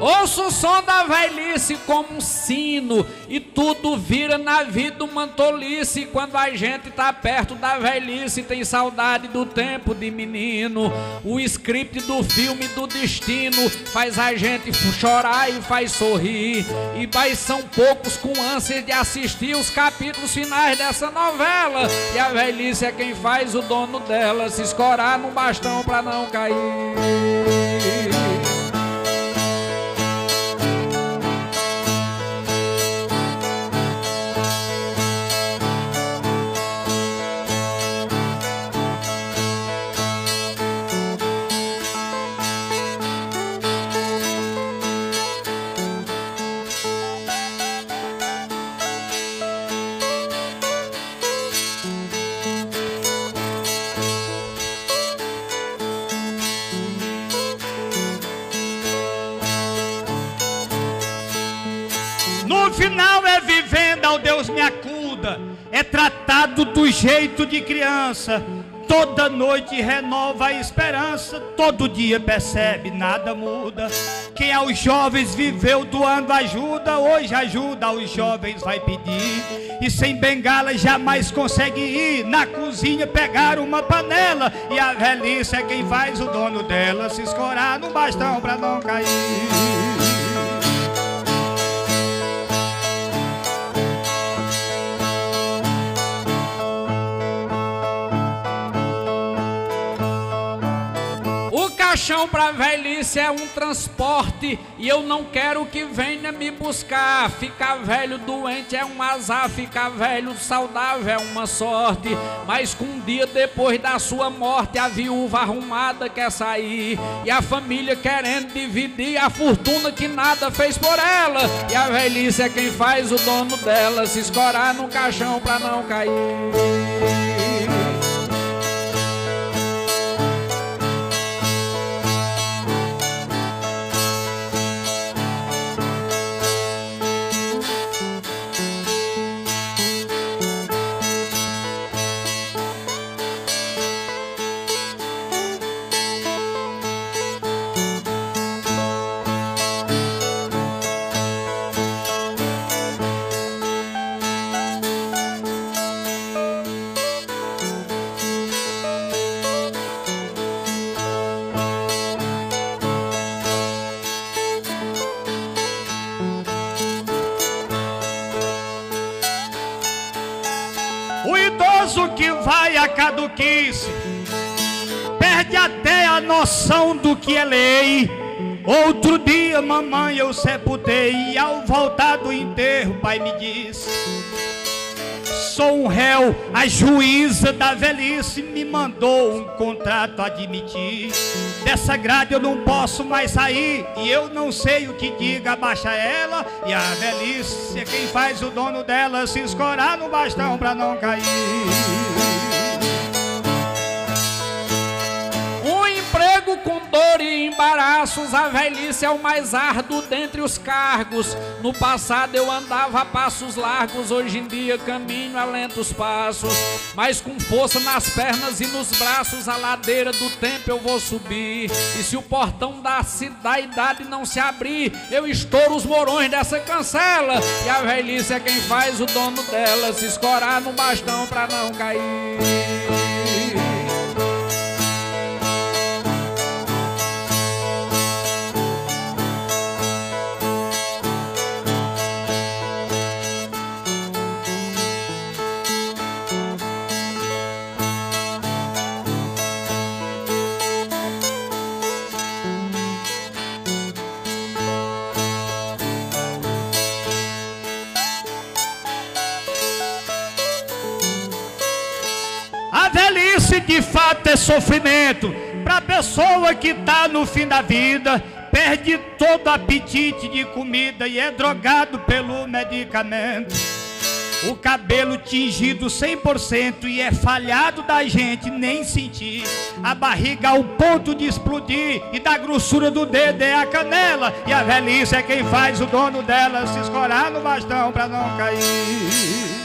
Ouço o som da velhice como um sino, e tudo vira na vida uma tolice. Quando a gente tá perto da velhice, tem saudade do tempo de menino. O script do filme do destino faz a gente chorar e faz sorrir. E mas são poucos com ânsia de assistir os capítulos finais dessa novela. E a velhice é quem faz o dono dela se escorar no bastão pra não cair. No final é vivendo ao Deus me acuda, é tratado do jeito de criança. Toda noite renova a esperança, todo dia percebe, nada muda. Quem aos jovens viveu doando ajuda, hoje ajuda aos jovens vai pedir. E sem bengala jamais consegue ir na cozinha pegar uma panela. E a velhice é quem faz o dono dela se escorar no bastão pra não cair. O caixão pra velhice é um transporte, e eu não quero que venha me buscar. Ficar velho doente é um azar, ficar velho saudável é uma sorte. Mas com um dia depois da sua morte, a viúva arrumada quer sair, e a família querendo dividir a fortuna que nada fez por ela. E a velhice é quem faz o dono dela se escorar no caixão pra não cair. O idoso que vai a caduquice perde até a noção do que é lei. Outro dia, mamãe, eu sepultei, e ao voltar do enterro, pai me disse: sou um réu, a juíza da velhice me mandou um contrato admitir. Dessa grade eu não posso mais sair, e eu não sei o que diga, abaixa ela. E a velhice é quem faz o dono dela se escorar no bastão pra não cair. Um emprego com dor e embaraços, a velhice é o mais árduo dentre os cargos. No passado eu andava a passos largos, hoje em dia caminho a lentos passos. Mas com força nas pernas e nos braços, a ladeira do tempo eu vou subir. E se o portão da idade não se abrir, eu estouro os morões dessa cancela. E a velhice é quem faz o dono dela se escorar no bastão pra não cair. A velhice de fato é sofrimento pra pessoa que tá no fim da vida. Perde todo apetite de comida e é drogado pelo medicamento. O cabelo tingido 100% e é falhado da gente nem sentir. A barriga ao ponto de explodir e da grossura do dedo é a canela. E a velhice é quem faz o dono dela se escorar no bastão pra não cair.